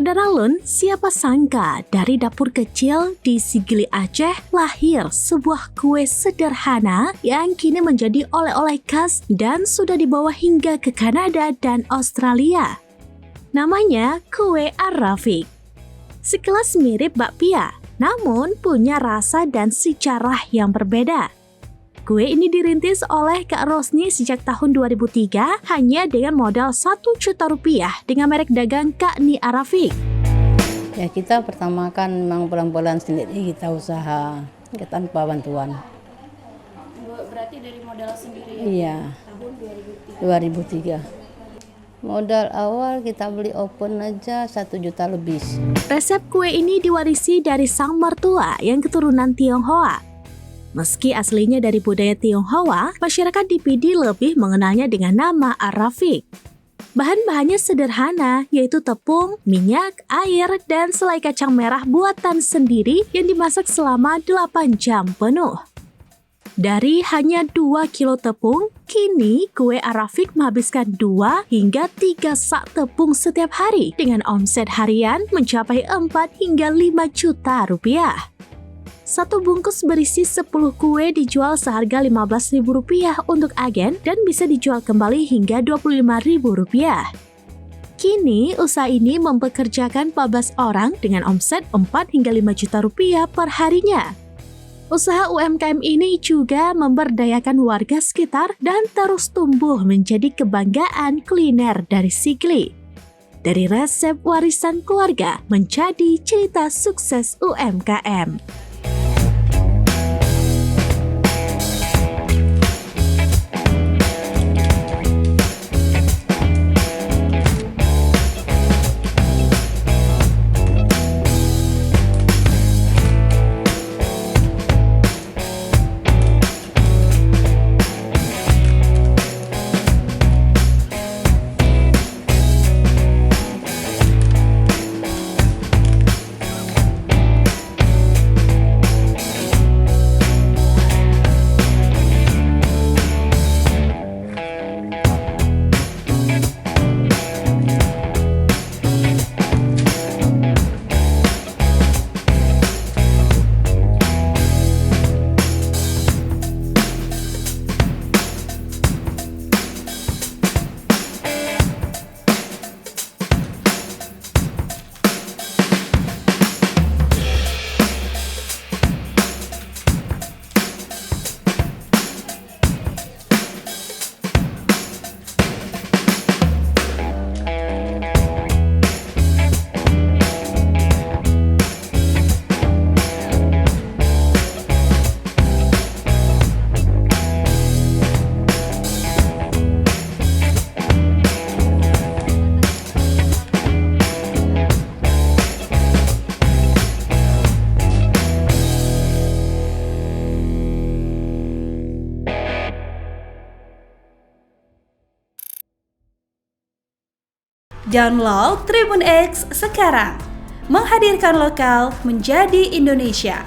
Saudara-saudara siapa sangka dari dapur kecil di Sigli Aceh lahir sebuah kue sederhana yang kini menjadi oleh-oleh khas dan sudah dibawa hingga ke Kanada dan Australia. Namanya kue Ar-Rafiq. Sekelas mirip bakpia, namun punya rasa dan sejarah yang berbeda. Kue ini dirintis oleh Kak Rosni sejak tahun 2003 hanya dengan modal Rp1 juta dengan merek dagang Kak Ni Ar-Rafiq. Ya, kita pertama kan memang pelan-pelan sendiri kita usaha tanpa bantuan. Berarti dari modal sendiri ya? Iya. Tahun 2003. Modal awal kita beli oven aja 1 juta lebih. Resep kue ini diwarisi dari sang mertua yang keturunan Tionghoa. Meski aslinya dari budaya Tionghoa, masyarakat di Pidi lebih mengenalnya dengan nama Ar-Rafiq. Bahan-bahannya sederhana, yaitu tepung, minyak, air, dan selai kacang merah buatan sendiri yang dimasak selama 8 jam penuh. Dari hanya 2 kilo tepung, kini kue Ar-Rafiq menghabiskan 2 hingga 3 sak tepung setiap hari dengan omset harian mencapai 4 hingga 5 juta rupiah. Satu bungkus berisi 10 kue dijual seharga Rp15.000 untuk agen dan bisa dijual kembali hingga Rp25.000. Kini, usaha ini mempekerjakan 14 orang dengan omset 4 hingga 5 juta rupiah per harinya. Usaha UMKM ini juga memberdayakan warga sekitar dan terus tumbuh menjadi kebanggaan kuliner dari Sigli. Dari resep warisan keluarga menjadi cerita sukses UMKM. Download Tribun X sekarang, menghadirkan lokal menjadi Indonesia.